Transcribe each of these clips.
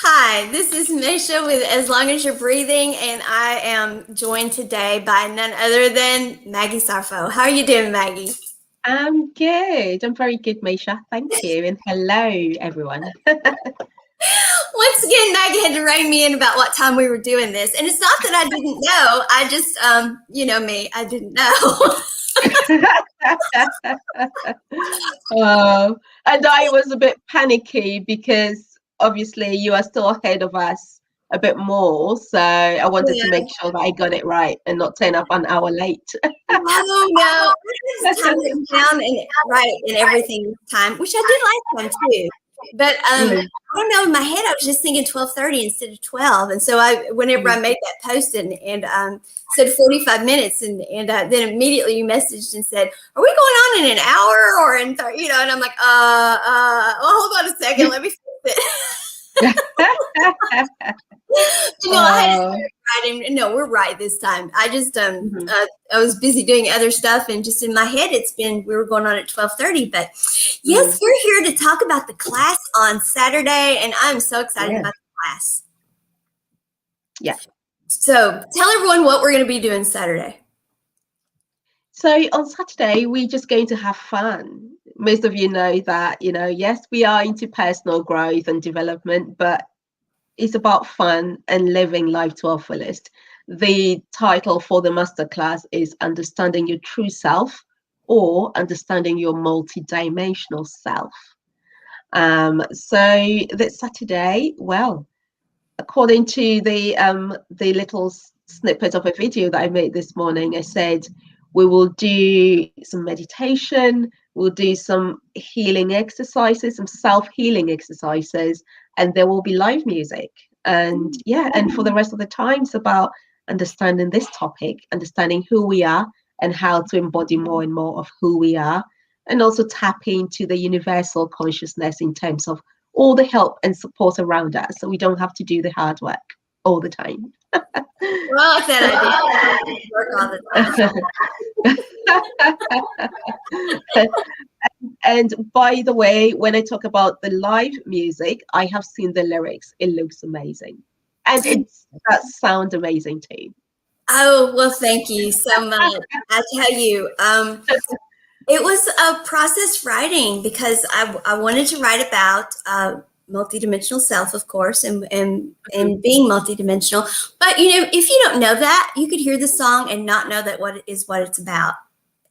Hi, this is Maysha with As Long As You're Breathing, and I am joined today by none other than Maggie Sarfo. How are you doing, Maggie? I'm good. I'm very good, Maysha. Thank you. And hello, everyone. Once again, Maggie had to rein me in about what time we were doing this, and it's not that I didn't know. I just, you know me, I didn't know. And I was a bit panicky because obviously you are still ahead of us a bit more. So I wanted to Yeah. make sure that I got it right and not turn up an hour late. No, I had time written down and right and everything this time, which I did last time too. But Mm. I don't know. In my head, I was just thinking 12:30 instead of 12, and so whenever I made that post and said 45 minutes, and then immediately you messaged and said, "Are we going on in an hour or in 30?" And I'm like, well, hold on a second, let me fix it. I had Uh, it right, and no, we're right this time. I just mhm. I was busy doing other stuff, and just in my head, we were going on at 12:30. But yes, Mm. we're here to talk about the class on Saturday, and I'm so excited Yeah. about the class. Yeah. So tell everyone what we're going to be doing Saturday. So on Saturday, we're just going to have fun. Most of you know that, yes, we are into personal growth and development, but it's about fun and living life to our fullest. The title for the masterclass is Understanding Your True Self or Understanding Your Multidimensional Self. So this Saturday, well, according to the little snippet of a video that I made this morning, I said we will do some meditation, we'll do some healing exercises, some self-healing exercises, and there will be live music. And yeah, and for the rest of the time, it's about understanding this topic, understanding who we are and how to embody more and more of who we are, and also tap into the universal consciousness in terms of all the help and support around us so we don't have to do the hard work all the time. Well, I like that idea. Work all the time. And by the way, when I talk about the live music, I have seen the lyrics. It looks amazing. And it's that sounds amazing too. Oh, well, thank you so much. I tell you, it was a process writing because I wanted to write about multidimensional self, of course, and being multidimensional. But if you don't know that, you could hear the song and not know that what it's about.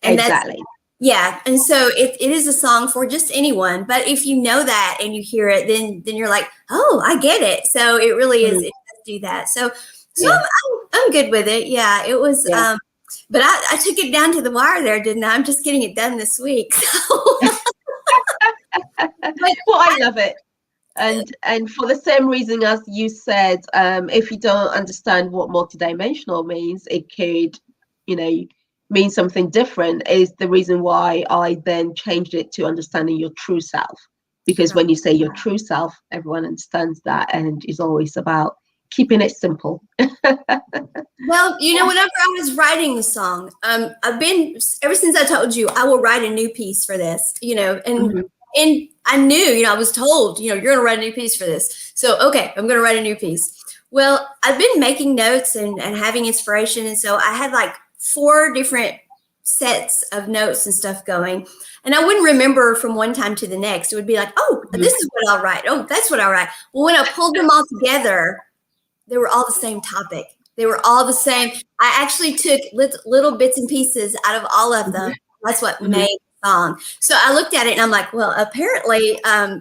And that's Exactly. yeah. And so it is a song for just anyone. But if you know that and you hear it, then you're like, oh, I get it. So it really is. Mm, It does do that. So yeah, I'm good with it. Yeah, it was. yeah. But I took it down to the wire there, didn't I? I'm just getting it done this week. But Well, I love it. And for the same reason as you said, if you don't understand what multidimensional means, it could, you know, mean something different. Is the reason why I then changed it to understanding your true self. Because when you say your true self, everyone understands that, and it's always about keeping it simple. well, whenever I was writing the song, I've been ever since I told you I will write a new piece for this, Mhm, and I knew, I was told, you're going to write a new piece for this. So, okay, I'm going to write a new piece. Well, I've been making notes and having inspiration. And so I had like 4 different sets of notes and stuff going. And I wouldn't remember from one time to the next. It would be like, oh, mhm. this is what I'll write. Oh, that's what I'll write. Well, when I pulled them all together, they were all the same topic. They were all the same. I actually took little bits and pieces out of all of them. That's what Mhm. made the song. So I looked at it and I'm like, well, apparently my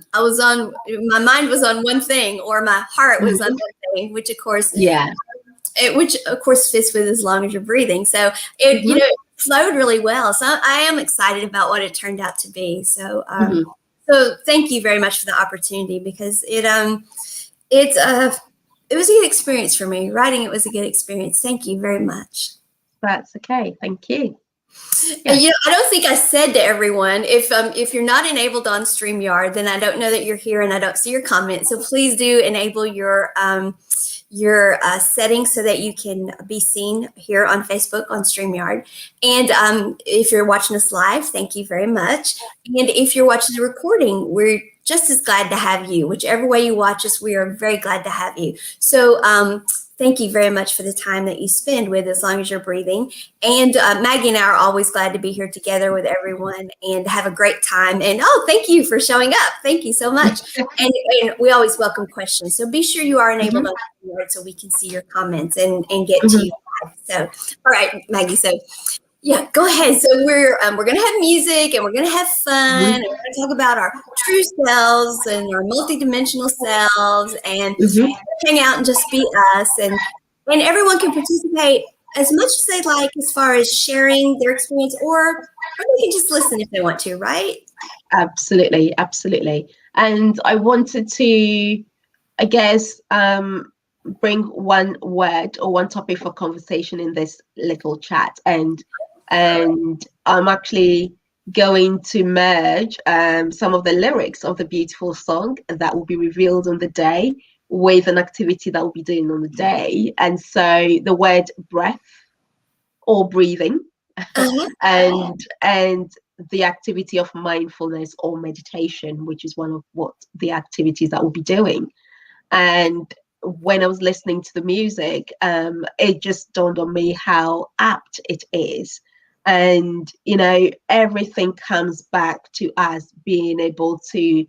mind was on one thing, or my heart was on Mhm. one thing, Yeah. which of course fits with As Long As You're Breathing. So it, Mhm. it flowed really well. So I am excited about what it turned out to be. Mhm. So thank you very much for the opportunity, because it's it was a good experience for me. Writing it was a good experience. Thank you very much. That's okay. Thank you. Yeah. I don't think I said to everyone, if you're not enabled on StreamYard, then I don't know that you're here and I don't see your comment. So please do enable your settings so that you can be seen here on Facebook on StreamYard. And if you're watching us live, thank you very much. And if you're watching the recording, we're just as glad to have you. Whichever way you watch us, we are very glad to have you. So thank you very much for the time that you spend with as long as you're breathing. And Maggie and I are always glad to be here together with everyone and have a great time. And thank you for showing up. Thank you so much. And we always welcome questions. So be sure you are enabled on the board so we can see your comments and get to you. So, all right, Maggie. So, yeah, go ahead. So we're going to have music and we're going to have fun. And we're going to talk about our true selves and our multidimensional selves and hang out and just be us. And everyone can participate as much as they'd like as far as sharing their experience, or they can just listen if they want to, right? Absolutely, absolutely. And I wanted to, I guess, bring one word or one topic for conversation in this little chat. And I'm actually going to merge some of the lyrics of the beautiful song that will be revealed on the day with an activity that we'll be doing on the day. And so the word breath or breathing and the activity of mindfulness or meditation, which is one of what the activities that we'll be doing. And when I was listening to the music, it just dawned on me how apt it is. And, everything comes back to us being able to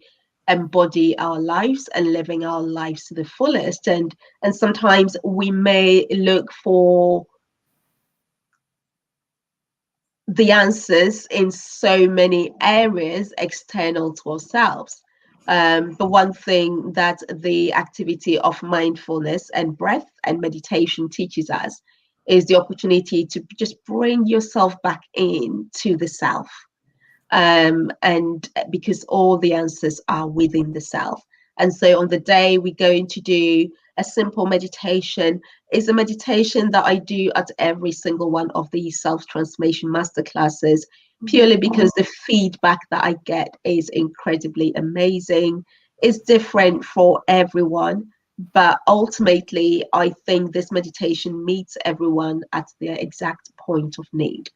embody our lives and living our lives to the fullest. And sometimes we may look for the answers in so many areas external to ourselves. But one thing that the activity of mindfulness and breath and meditation teaches us is the opportunity to just bring yourself back in to the self. And because all the answers are within the self. And so on the day we're going to do a simple meditation. Is a meditation that I do at every single one of these self-transformation masterclasses, purely because the feedback that I get is incredibly amazing. It's different for everyone, but ultimately I think this meditation meets everyone at their exact point of need.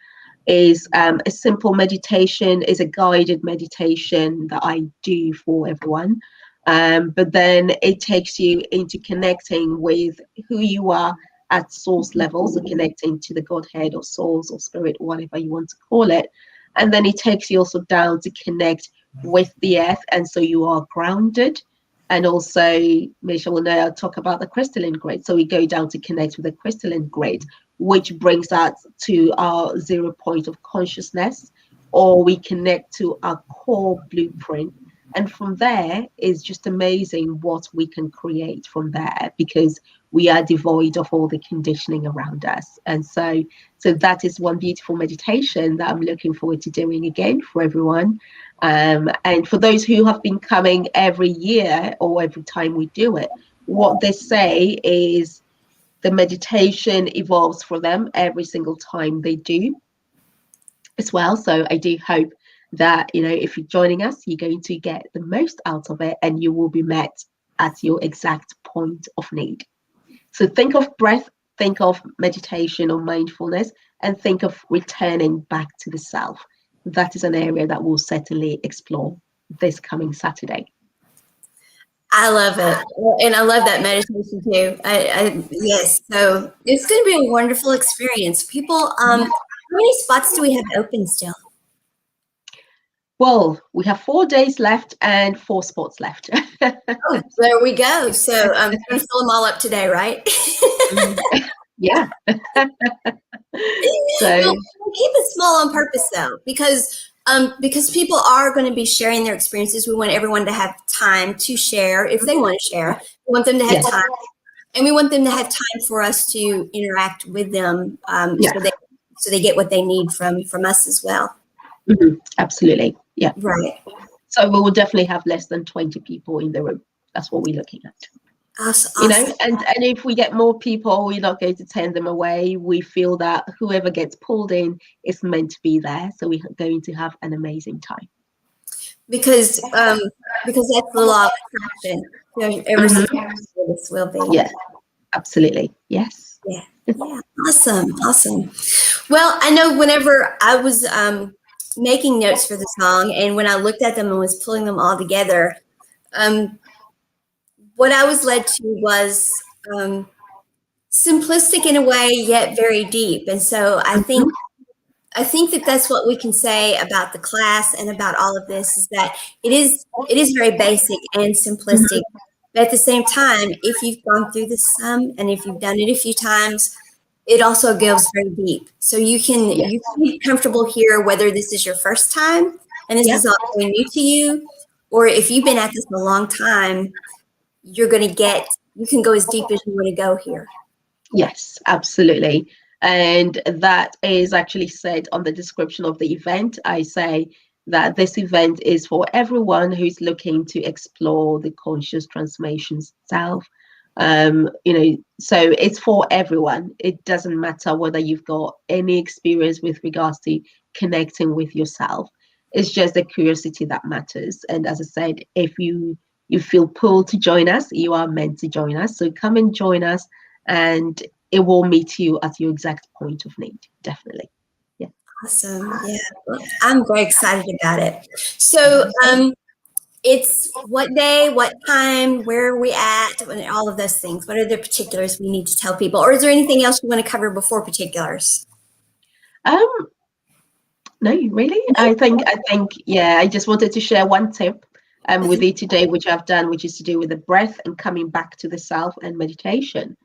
Is a simple meditation, is a guided meditation that I do for everyone. But then it takes you into connecting with who you are at source levels, so connecting to the Godhead or souls or spirit, whatever you want to call it. And then it takes you also down to connect with the earth. And so you are grounded. And also, Maysha will know I'll talk about the crystalline grid. So we go down to connect with the crystalline grid, which brings us to our 0 point of consciousness, or we connect to our core blueprint. And from there is just amazing what we can create from there, because we are devoid of all the conditioning around us. And so that is one beautiful meditation that I'm looking forward to doing again for everyone. And for those who have been coming every year or every time we do it, what they say is the meditation evolves for them every single time they do as well. So I do hope that, if you're joining us, you're going to get the most out of it and you will be met at your exact point of need. So think of breath, think of meditation or mindfulness, and think of returning back to the self. That is an area that we'll certainly explore this coming Saturday. I love it. And I love that meditation too. Yes. So it's going to be a wonderful experience. People, how many spots do we have open still? Well, we have 4 days left and 4 spots left. Oh, there we go. So I'm going to fill them all up today, right? Yeah. So we'll keep it small on purpose, though, because people are going to be sharing their experiences. We want everyone to have time to share if they want to share. We want them to have time, and we want them to have time for us to interact with them, so they get what they need from us as well. Absolutely. Yeah. Right. So we will definitely have less than 20 people in the room. That's what we're looking at. Awesome. And if we get more people, we're not going to turn them away. We feel that whoever gets pulled in is meant to be there. So we're going to have an amazing time. Because that's the law of attraction. Every service will be. Yeah, absolutely. Yes. Yeah. Awesome. Well, I know whenever I was making notes for the song, and when I looked at them and was pulling them all together, what I was led to was simplistic in a way, yet very deep. And so I think that that's what we can say about the class and about all of this, is that it is very basic and simplistic. But at the same time, if you've gone through this some, and if you've done it a few times, it also goes very deep. So you can be comfortable here, whether this is your first time and this is all very new to you, or if you've been at this a long time, you can go as deep as you want to go here. Yes, absolutely. And that is actually said on the description of the event. I say that this event is for everyone who's looking to explore the conscious transformation self. So it's for everyone. It doesn't matter whether you've got any experience with regards to connecting with yourself. It's just the curiosity that matters. And as I said, if you feel pulled to join us, you are meant to join us. So come and join us, and it will meet you at your exact point of need. Definitely. Yeah. Awesome. Yeah. I'm very excited about it. So it's what day, what time, where are we at, and all of those things. What are the particulars we need to tell people? Or is there anything else you want to cover before particulars? No, really. I think, I just wanted to share one tip with you today, which I've done, which is to do with the breath and coming back to the self and meditation.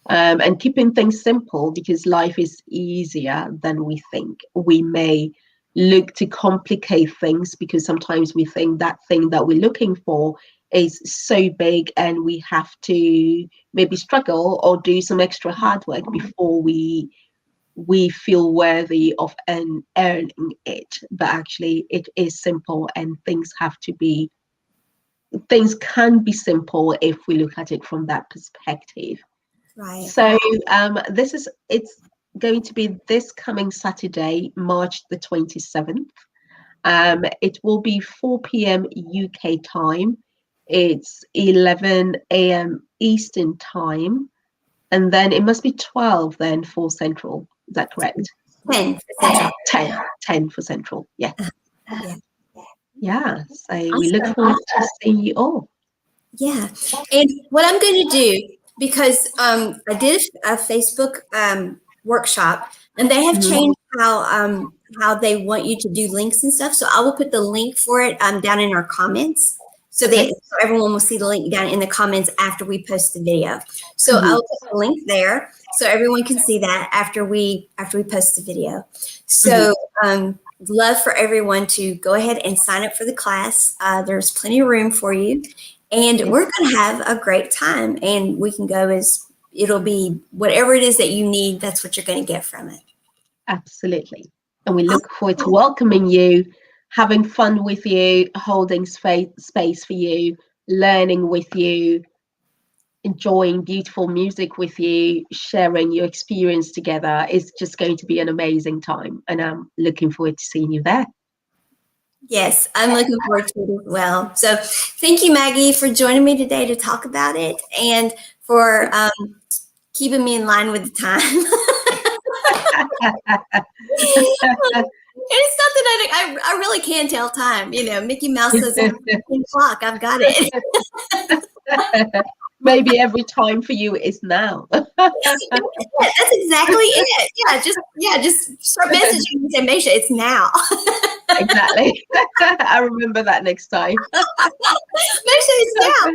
And keeping things simple, because life is easier than we think. We may look to complicate things because sometimes we think that thing that we're looking for is so big, and we have to maybe struggle or do some extra hard work before we feel worthy of earning it. But actually it is simple, and things can be simple if we look at it from that perspective. Right. So it's going to be this coming Saturday, March the 27th. It will be 4 p.m. UK time. It's 11 a.m. Eastern time. And then it must be 12 then for Central. Is that correct? 10 for Central. 10 for Central. Yeah. Yeah. So we look forward to seeing you all. Yeah. And what I'm going to do, because I did a Facebook workshop, and they have changed how they want you to do links and stuff. So I will put the link for it down in our comments, so everyone will see the link down in the comments after we post the video. So I'll put the link there so everyone can see that after we post the video. So love for everyone to go ahead and sign up for the class. There's plenty of room for you. And we're going to have a great time, and we can go it'll be whatever it is that you need. That's what you're going to get from it. Absolutely. And we look forward to welcoming you, having fun with you, holding space for you, learning with you, enjoying beautiful music with you, sharing your experience together. It's just going to be an amazing time. And I'm looking forward to seeing you there. Yes, I'm looking forward to it as well. So thank you, Maggie, for joining me today to talk about it, and for keeping me in line with the time. And it's not that I really can't tell time. Mickey Mouse says 10 o'clock. I've got it. Maybe every time for you is now. That's exactly it. Just start messaging and say, Maysha, it's now. Exactly. I remember that next time. Maysha, it's now.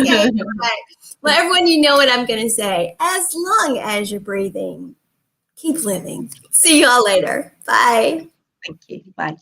Okay. Right. Well, everyone, you know what I'm going to say. As long as you're breathing, keep living. See you all later. Bye. Thank you. Bye.